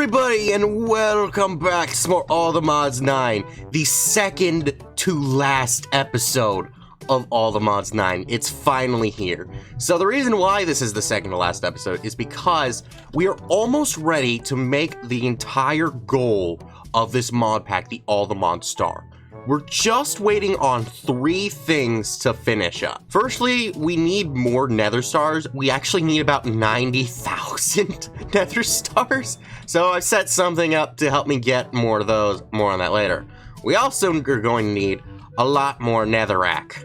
everybody, and welcome back to more All the Mods 9, the second to last episode of All the Mods 9. It's finally here. So the reason why this is the second to last episode is because we are almost ready to make the entire goal of this mod pack the All the Mods Star. We're just waiting on 3 things to finish up. Firstly, we need more nether stars. We actually need about 90,000 nether stars. So I've set something up to help me get more of those. More on that later. We also are going to need a lot more netherrack.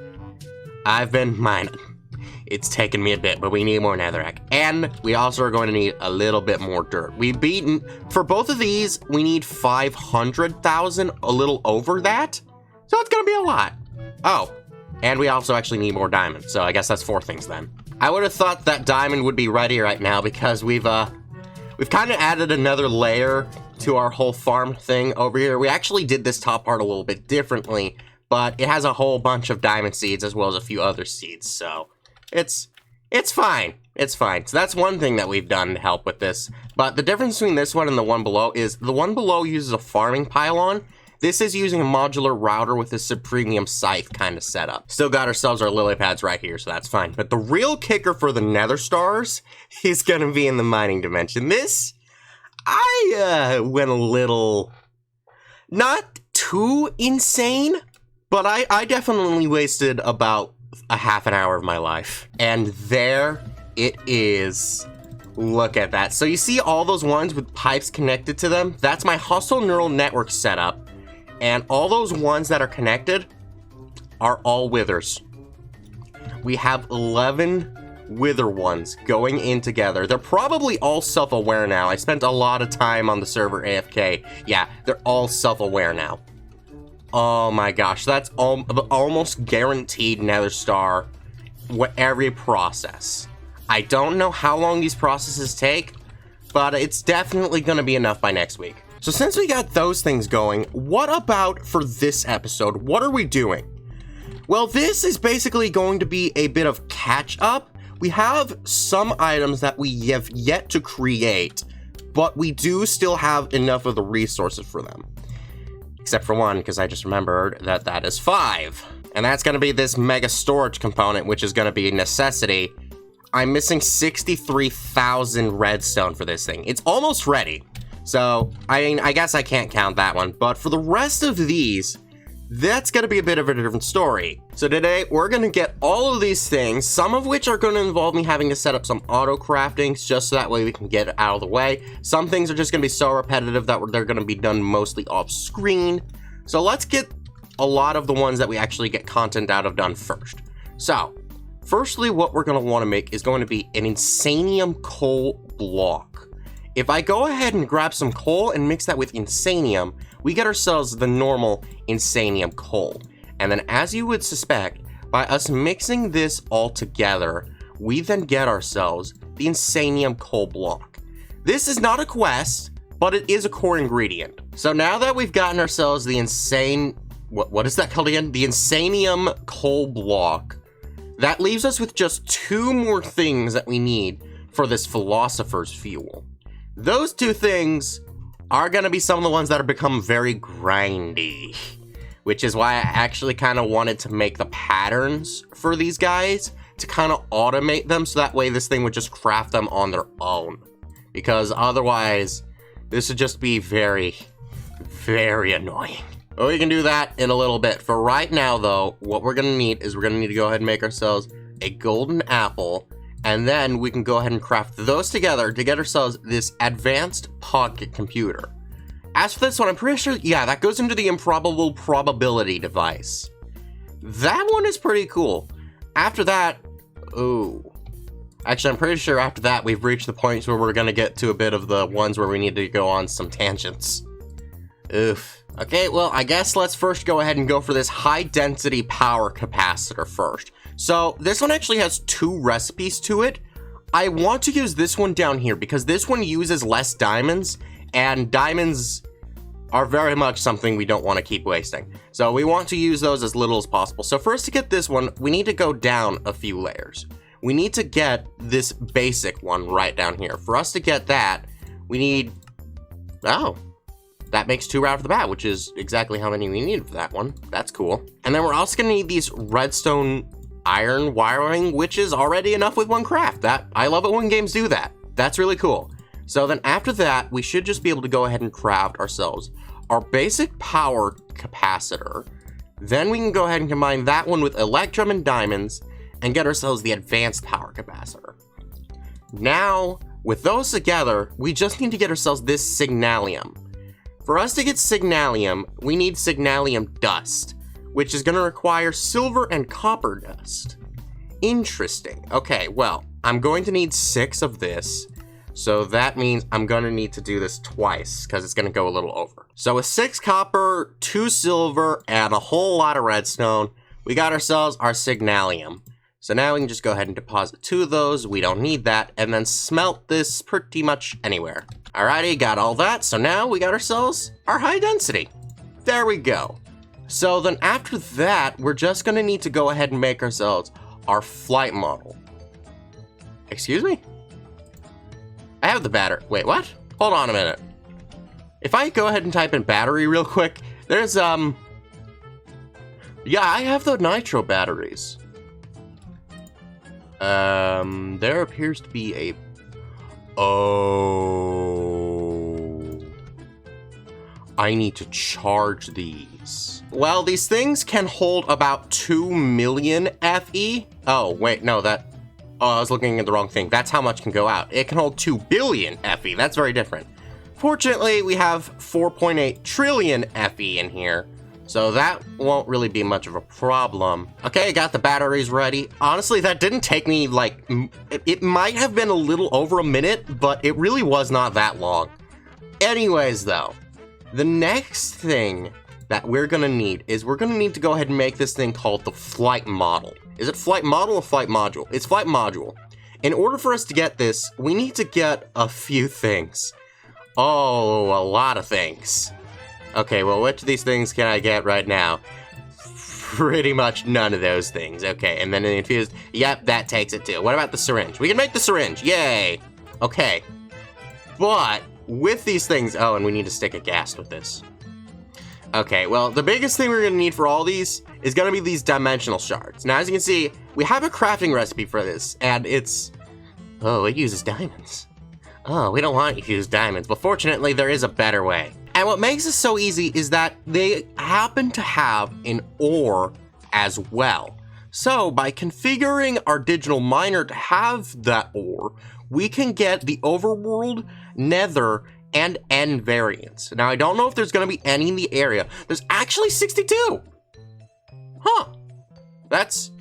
I've been mining. It's taken me a bit, but we need more netherrack. And we also are going to need a little bit more dirt. For both of these, we need 500,000, a little over that. So it's gonna be a lot. Oh, and we also actually need more diamonds. So I guess that's 4 things then. I would have thought that diamond would be ready right now because we've kind of added another layer to our whole farm thing over here. We actually did this top part a little bit differently, but it has a whole bunch of diamond seeds as well as a few other seeds. So it's fine. It's fine. So that's one thing that we've done to help with this. But the difference between this one and the one below is the one below uses a farming pylon. This is using a modular router with a supremium scythe kind of setup. Still got ourselves our lily pads right here, so that's fine. But the real kicker for the nether stars is gonna be in the mining dimension. This, I went a little, not too insane, but I definitely wasted about a half an hour of my life. And there it is. Look at that. So you see all those ones with pipes connected to them? That's my hostile neural network setup. And all those ones that are connected are all withers. We have 11 wither ones going in together. They're probably all self-aware now. I spent a lot of time on the server AFK. Yeah, they're all self-aware now. Oh my gosh, that's almost guaranteed nether star every process. I don't know how long these processes take, but it's definitely gonna be enough by next week. So since we got those things going, what about for this episode? What are we doing? Well, this is basically going to be a bit of catch up. We have some items that we have yet to create, but we do still have enough of the resources for them. Except for one, because I just remembered that that is 5. And that's going to be this mega storage component, which is going to be a necessity. I'm missing 63,000 redstone for this thing. It's almost ready. So, I mean, I guess I can't count that one, but for the rest of these, that's gonna be a bit of a different story. So today, we're gonna get all of these things, some of which are gonna involve me having to set up some auto craftings, just so that way we can get it out of the way. Some things are just gonna be so repetitive that they're gonna be done mostly off screen. So let's get a lot of the ones that we actually get content out of done first. So, firstly, what we're gonna wanna make is going to be an insanium coal block. If I go ahead and grab some coal and mix that with insanium, we get ourselves the normal insanium coal. And then as you would suspect, by us mixing this all together, we then get ourselves the insanium coal block. This is not a quest, but it is a core ingredient. So now that we've gotten ourselves the what is that called again? The insanium coal block, that leaves us with just 2 more things that we need for this philosopher's fuel. Those 2 things are going to be some of the ones that are become very grindy, which is why I actually kind of wanted to make the patterns for these guys to kind of automate them, so that way this thing would just craft them on their own, because otherwise this would just be very, very annoying. But we can do that in a little bit. For right now though, what we're going to need is we're going to need to go ahead and make ourselves a golden apple. And then we can go ahead and craft those together to get ourselves this advanced pocket computer. As for this one, I'm pretty sure, yeah, that goes into the improbable probability device. That one is pretty cool. After that, ooh. Actually, I'm pretty sure after that, we've reached the point where we're gonna get to a bit of the ones where we need to go on some tangents. Oof. Okay, well, I guess let's first go ahead and go for this high density power capacitor first. So this one actually has 2 recipes to it. I want to use this one down here because this one uses less diamonds, and diamonds are very much something we don't want to keep wasting. So we want to use those as little as possible. So first, to get this one, we need to go down a few layers. We need to get this basic one right down here. For us to get that, we need Oh. That makes 2 right off the bat, which is exactly how many we needed for that one. That's cool. And then we're also gonna need these redstone iron wiring, which is already enough with 1 craft. I love it when games do that. That's really cool. So then after that, we should just be able to go ahead and craft ourselves our basic power capacitor. Then we can go ahead and combine that one with electrum and diamonds and get ourselves the advanced power capacitor. Now, with those together, we just need to get ourselves this signalium. For us to get signalium, we need signalium dust, which is going to require silver and copper dust. Interesting. Okay, well, I'm going to need 6 of this, so that means I'm going to need to do this twice, because it's going to go a little over. So with 6 copper, 2 silver, and a whole lot of redstone, we got ourselves our signalium. So now we can just go ahead and deposit 2 of those, we don't need that, and then smelt this pretty much anywhere. Alrighty, got all that, so now we got ourselves our high density. There we go. So then after that, we're just gonna need to go ahead and make ourselves our flight model. Excuse me? I have the battery. Wait, what? Hold on a minute. If I go ahead and type in battery real quick, there's, yeah, I have the nitro batteries. There appears to be a... Oh... I need to charge these. Well, these things can hold about 2 million FE. Oh, wait, no, that... Oh, I was looking at the wrong thing. That's how much can go out. It can hold 2 billion FE. That's very different. Fortunately, we have 4.8 trillion FE in here, so that won't really be much of a problem. Okay, got the batteries ready. Honestly, that didn't take me, like, it might have been a little over a minute, but it really was not that long. Anyways, though, the next thing that we're gonna need is we're gonna need to go ahead and make this thing called the flight model. Is it flight model or flight module? It's flight module. In order for us to get this, we need to get a few things. Oh, a lot of things. Okay, well, which of these things can I get right now? Pretty much none of those things. Okay, and then an infused, yep, that takes it too. What about the syringe? We can make the syringe, yay! Okay, but with these things, oh, and we need to stick a gas with this. Okay, well, the biggest thing we're gonna need for all these is gonna be these dimensional shards. Now, as you can see, we have a crafting recipe for this, and it's, oh, it uses diamonds. Oh, we don't want to use diamonds, but fortunately, there is a better way. And what makes this so easy is that they happen to have an ore as well. So by configuring our digital miner to have that ore, we can get the overworld, nether, and end variants. Now, I don't know if there's going to be any in the area. There's actually 62. Huh. That's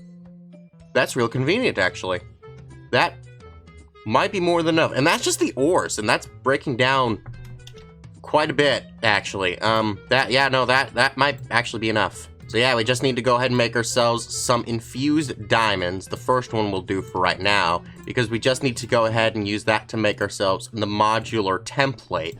real convenient, actually. That might be more than enough. And that's just the ores, and that's breaking down quite a bit, actually. That might actually be enough. So yeah, we just need to go ahead and make ourselves some infused diamonds. The first one we'll do for right now, because we just need to go ahead and use that to make ourselves the modular template.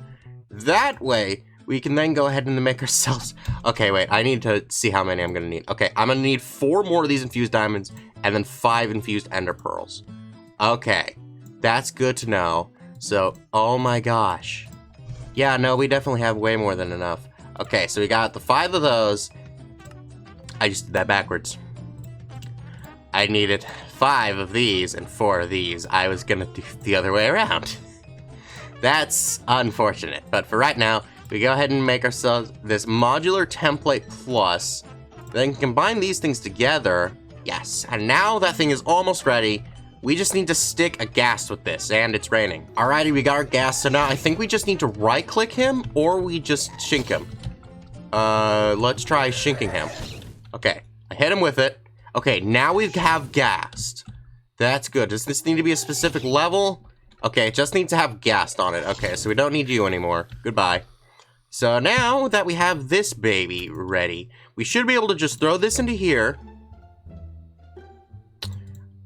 That way, we can then go ahead and make ourselves... Okay, wait, I need to see how many I'm gonna need. Okay, I'm gonna need 4 more of these infused diamonds, and then 5 infused ender pearls. Okay, that's good to know. So, oh my gosh. Yeah, no, we definitely have way more than enough. Okay, so we got the 5 of those. I just did that backwards. I needed 5 of these and 4 of these. I was gonna do the other way around. That's unfortunate, but for right now, we go ahead and make ourselves this modular template plus, then combine these things together. Yes, and now that thing is almost ready. We just need to stick a ghast with this, and it's raining. Alrighty, we got our ghast, so now I think we just need to right-click him, or we just shink him. Let's try shinking him. Okay, I hit him with it. Okay, now we have ghast. That's good. Does this need to be a specific level? Okay, it just needs to have ghast on it. Okay, so we don't need you anymore. Goodbye. So now that we have this baby ready, we should be able to just throw this into here.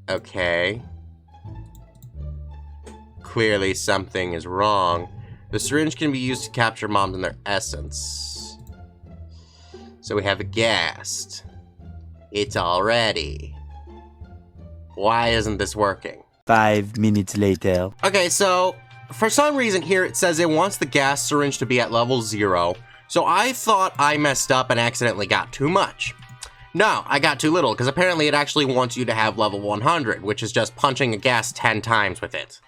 Okay. Clearly something is wrong. The syringe can be used to capture mobs in their essence. So we have a ghast. It's all ready. Why isn't this working? 5 minutes later. Okay, so for some reason here it says it wants the gas syringe to be at level 0. So I thought I messed up and accidentally got too much. No, I got too little, because apparently it actually wants you to have level 100, which is just punching a gas 10 times with it.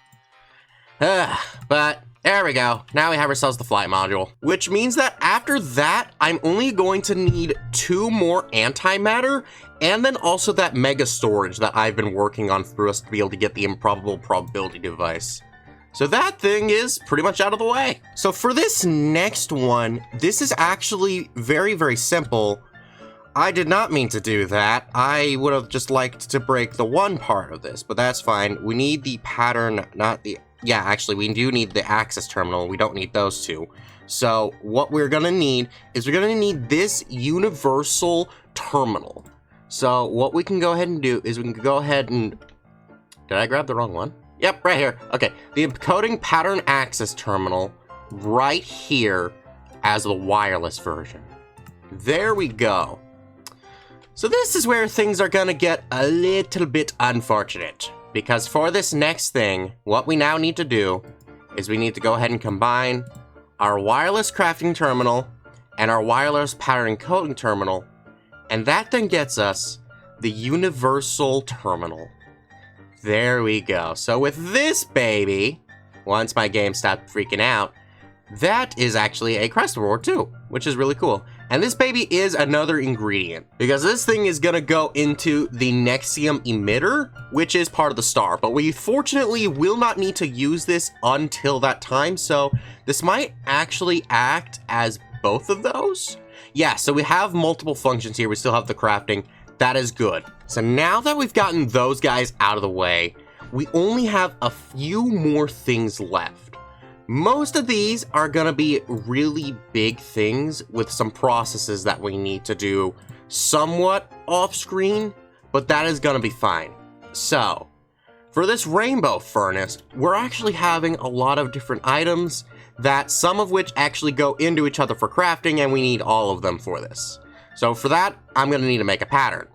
But there we go. Now we have ourselves the flight module, which means that after that, I'm only going to need 2 more antimatter, and then also that mega storage that I've been working on for us to be able to get the improbable probability device. So that thing is pretty much out of the way. So for this next one, this is actually very, very simple. I did not mean to do that. I would have just liked to break the one part of this, but that's fine. We need the pattern, not the... Yeah, actually, we do need the access terminal. We don't need those two. So what we're gonna need is we're gonna need this universal terminal. So what we can go ahead and do is we can go ahead and... Did I grab the wrong one? Yep, right here. Okay, the encoding pattern access terminal right here as the wireless version. There we go. So this is where things are gonna get a little bit unfortunate, because for this next thing, what we now need to do is we need to go ahead and combine our wireless crafting terminal and our wireless pattern encoding terminal, and that then gets us the universal terminal. There we go. So with this baby, once my game stopped freaking out, that is actually a crest reward too, which is really cool. And this baby is another ingredient, because this thing is gonna go into the Nexium emitter, which is part of the star, but we fortunately will not need to use this until that time, so this might actually act as both of those. Yeah, so we have multiple functions here. We still have the crafting. That is good. So now that we've gotten those guys out of the way, we only have a few more things left. Most of these are gonna be really big things with some processes that we need to do somewhat off screen, but that is gonna be fine. So, for this rainbow furnace, we're actually having a lot of different items that some of which actually go into each other for crafting, and we need all of them for this. So for that, I'm gonna need to make a pattern.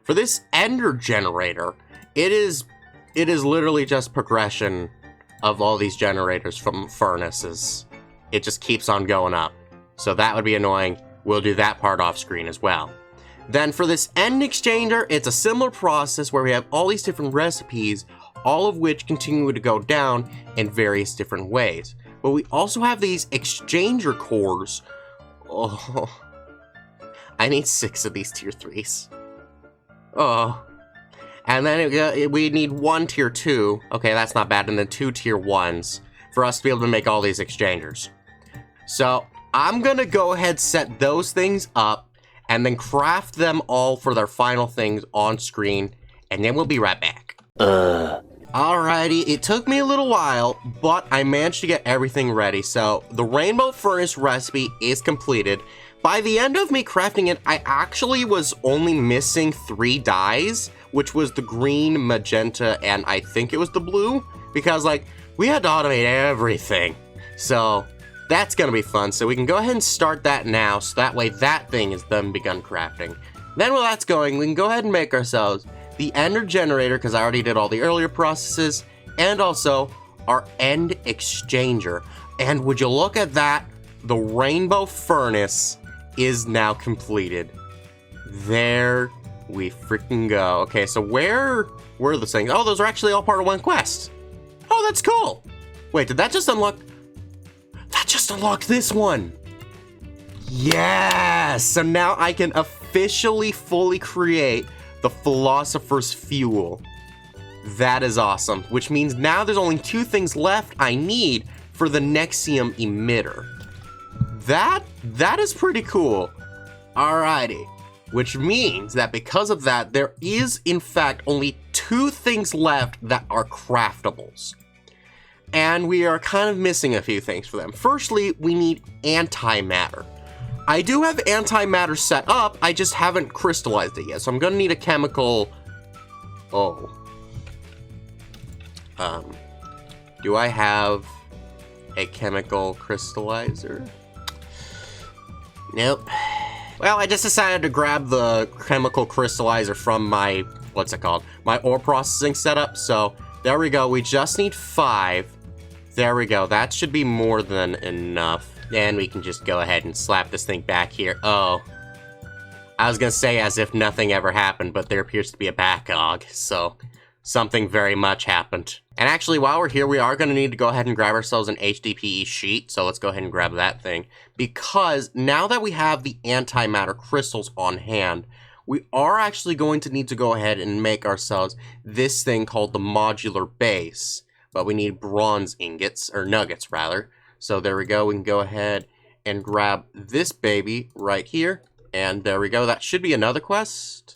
For this ender generator, it is literally just progression of all these generators from furnaces. It just keeps on going up. So that would be annoying. We'll do that part off screen as well. Then for this end exchanger, it's a similar process where we have all these different recipes, all of which continue to go down in various different ways. But we also have these exchanger cores. Oh, I need 6 of these tier 3s. Oh. And then we need 1 tier 2. Okay, that's not bad. And then 2 tier 1s for us to be able to make all these exchangers. So I'm gonna go ahead, set those things up, and then craft them all for their final things on screen, and then we'll be right back. Alrighty, it took me a little while, but I managed to get everything ready. So the rainbow furnace recipe is completed. By the end of me crafting it, I actually was only missing 3 dyes, which was the green, magenta, and I think it was the blue, because like we had to automate everything. So that's gonna be fun. So we can go ahead and start that now, so that way that thing is then begun crafting. Then while that's going, we can go ahead and make ourselves the ender generator, because I already did all the earlier processes, and also our end exchanger. And would you look at that, the rainbow furnace is now completed. There we freaking go. Okay, so where were those things? Oh, those are actually all part of one quest. Oh, that's cool. Wait, did that just unlock? That just unlocked this one. Yes! So now I can officially fully create the Philosopher's Fuel. That is awesome, which means now there's only 2 things left I need for the Nexium emitter. That is pretty cool. Alrighty. Which means that because of that, there is in fact only 2 things left that are craftables. And we are kind of missing a few things for them. Firstly, we need antimatter. I do have antimatter set up, I just haven't crystallized it yet, so I'm gonna need a chemical... Oh. Do I have a chemical crystallizer? Nope. Well, I just decided to grab the chemical crystallizer from my, what's it called? My ore processing setup, so there we go. We just need 5. There we go. That should be more than enough. And we can just go ahead and slap this thing back here. Oh. I was gonna say as if nothing ever happened, but there appears to be a backlog, so something very much happened. And actually, while we're here, we are gonna need to go ahead and grab ourselves an HDPE sheet, so let's go ahead and grab that thing. Because now that we have the antimatter crystals on hand, we are actually going to need to go ahead and make ourselves this thing called the modular base. But we need bronze ingots, or nuggets rather. So there we go, we can go ahead and grab this baby right here. And there we go, that should be another quest.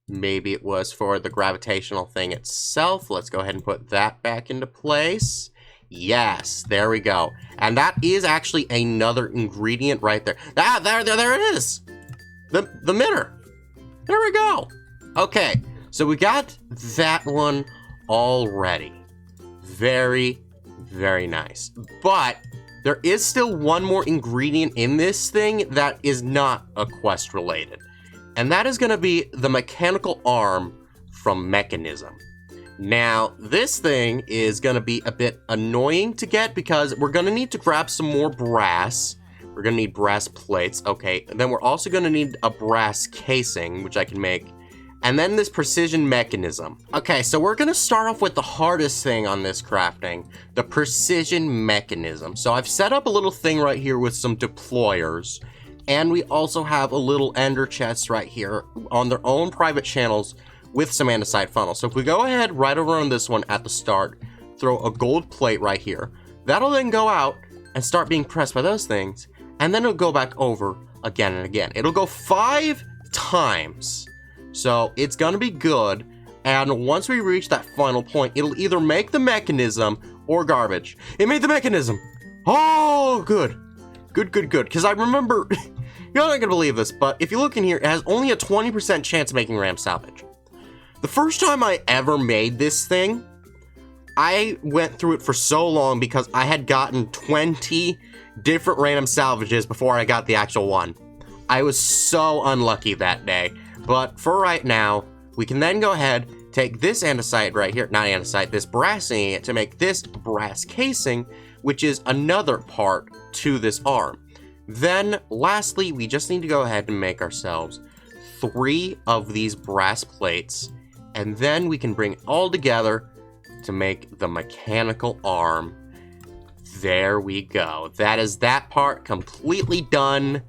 Maybe it was for the gravitational thing itself. Let's go ahead and put that back into place. Yes, there we go. And that is actually another ingredient right there. Ah, there it is. The mirror. There we go. Okay, so we got that one already. Very, very nice. But there is still one more ingredient in this thing that is not a quest related. And that is going to be the mechanical arm from Mechanism. Now, this thing is going to be a bit annoying to get because we're going to need to grab some more brass. We're going to need brass plates. Okay, and then we're also going to need a brass casing, which I can make. And then this precision mechanism. Okay, so we're gonna start off with the hardest thing on this crafting, the precision mechanism. So I've set up a little thing right here with some deployers, and we also have a little ender chest right here on their own private channels with some andesite funnels. So if we go ahead right over on this one at the start, throw a gold plate right here, that'll then go out and start being pressed by those things, and then it'll go back over again and again. It'll go 5 times. So it's gonna be good, and once we reach that final point, it'll either make the mechanism or garbage. It made the mechanism. Oh, good. Good, because I remember, you're not gonna believe this, but if you look in here, it has only a 20% chance of making ram salvage. The first time I ever made this thing, I went through it for so long because I had gotten 20 different random salvages before I got the actual one. I was so unlucky that day. But for right now, we can then go ahead, take this andesite right here, not andesite, this brass ingot to make this brass casing, which is another part to this arm. Then, lastly, we just need to go ahead and make ourselves 3 of these brass plates, and then we can bring it all together to make the mechanical arm. There we go. That is that part completely done,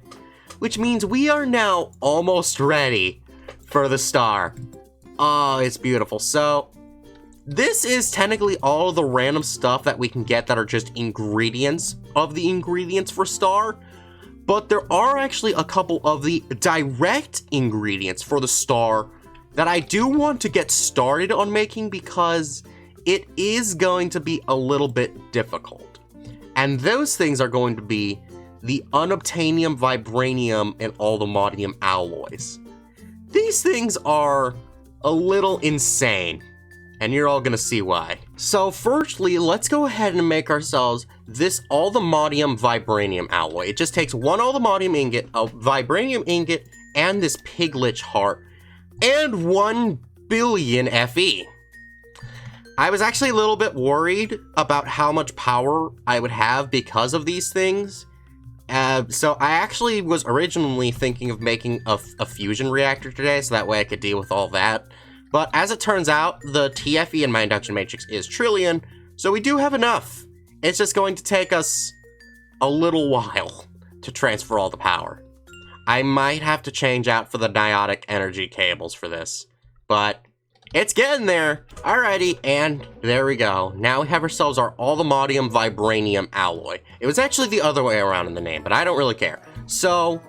which means we are now almost ready for the star. Oh, it's beautiful. So, this is technically all the random stuff that we can get that are just ingredients of the ingredients for star, but there are actually a couple of the direct ingredients for the star that I do want to get started on making because it is going to be a little bit difficult. And those things are going to be the unobtainium, vibranium, and allthemodium alloys. These things are a little insane, and you're all gonna see why. So firstly, let's go ahead and make ourselves this allthemodium vibranium alloy. It just takes 1 allthemodium ingot, a vibranium ingot, and this piglich heart, and 1 billion Fe. I was actually a little bit worried about how much power I would have because of these things. So I actually was originally thinking of making a fusion reactor today, so that way I could deal with all that. But as it turns out, the TFE in my induction matrix is trillion, so we do have enough. It's just going to take us a little while to transfer all the power. I might have to change out for the niotic energy cables for this, but it's getting there. Alrighty, and there we go. Now we have ourselves our allthemodium vibranium alloy. It was actually the other way around in the name, but I don't really care. So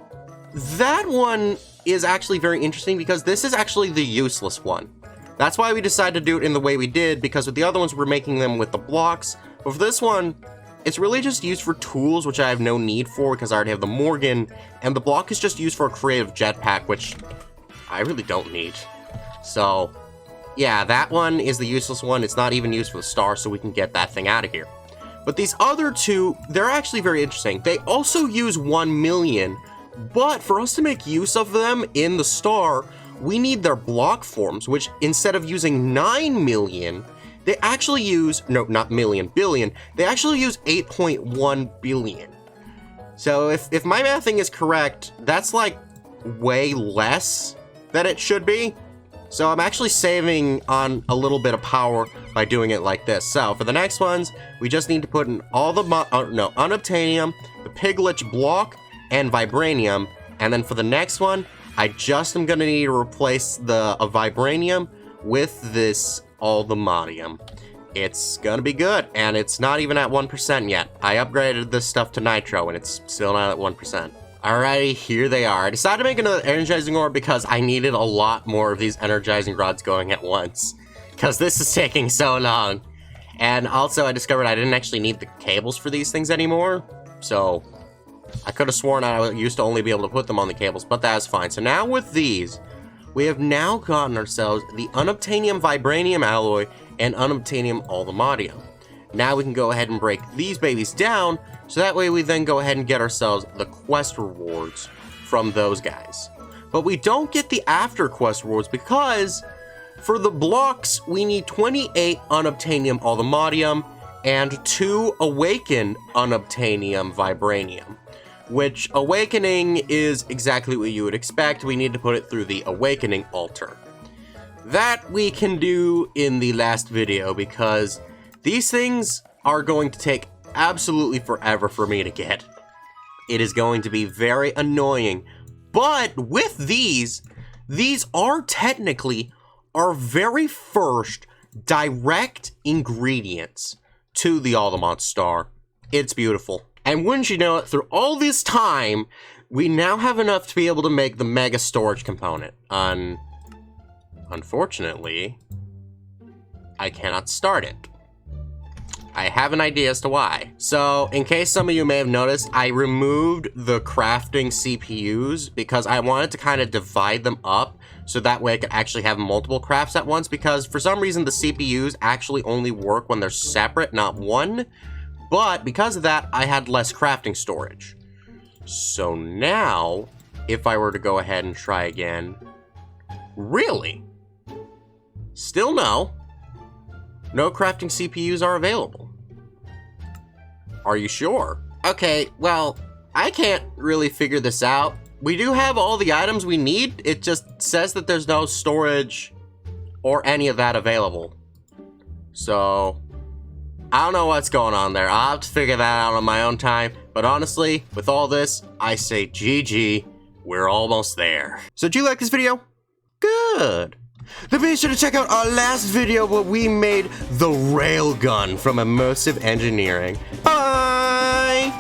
that one is actually very interesting because this is actually the useless one. That's why we decided to do it in the way we did, because with the other ones we're making them with the blocks. But for this one, it's really just used for tools, which I have no need for because I already have the Morgan, and the block is just used for a creative jetpack, which I really don't need. So yeah, that one is the useless one. It's not even used for the star, so we can get that thing out of here. But these other two, they're actually very interesting. They also use 1 million, but for us to make use of them in the star, we need their block forms, which instead of using 9 million, they actually use, no, not million, billion, they actually use 8.1 billion. So if my mathing is correct, that's like way less than it should be. So I'm actually saving on a little bit of power by doing it like this. So for the next ones, we just need to put in all the, unobtainium, the piglich block, and vibranium. And then for the next one, I just am gonna need to replace the vibranium with this all the modium. It's gonna be good, and it's not even at 1% yet. I upgraded this stuff to nitro, and it's still not at 1%. Alrighty, here they are. I decided to make another energizing ore because I needed a lot more of these energizing rods going at once, because this is taking so long. And also, I discovered I didn't actually need the cables for these things anymore, so I could have sworn I used to only be able to put them on the cables, but that's fine. So now with these, we have now gotten ourselves the unobtainium vibranium alloy and unobtainium allthemodium. Now we can go ahead and break these babies down, so that way we then go ahead and get ourselves the quest rewards from those guys. But we don't get the after quest rewards because for the blocks, we need 28 unobtainium allthemodium and 2 awakened unobtainium vibranium. Which awakening is exactly what you would expect. We need to put it through the awakening altar. That we can do in the last video because these things are going to take absolutely forever for me to get. It is going to be very annoying. But with these are technically our very first direct ingredients to the Altamont Star. It's beautiful. And wouldn't you know it, through all this time, we now have enough to be able to make the mega storage component. Unfortunately, I cannot start it. I have an idea as to why. So, in case some of you may have noticed, I removed the crafting CPUs because I wanted to kind of divide them up so that way I could actually have multiple crafts at once, because for some reason the CPUs actually only work when they're separate, not one. But because of that, I had less crafting storage. So now, if I were to go ahead and try again, really? Still no. No crafting CPUs are available. Are you sure? Okay, well, I can't really figure this out. We do have all the items we need. It just says that there's no storage or any of that available. So I don't know what's going on there. I'll have to figure that out on my own time. But honestly, with all this, I say GG. We're almost there. So do you like this video? Good. Then be sure to check out our last video where we made the railgun from Immersive Engineering. Bye!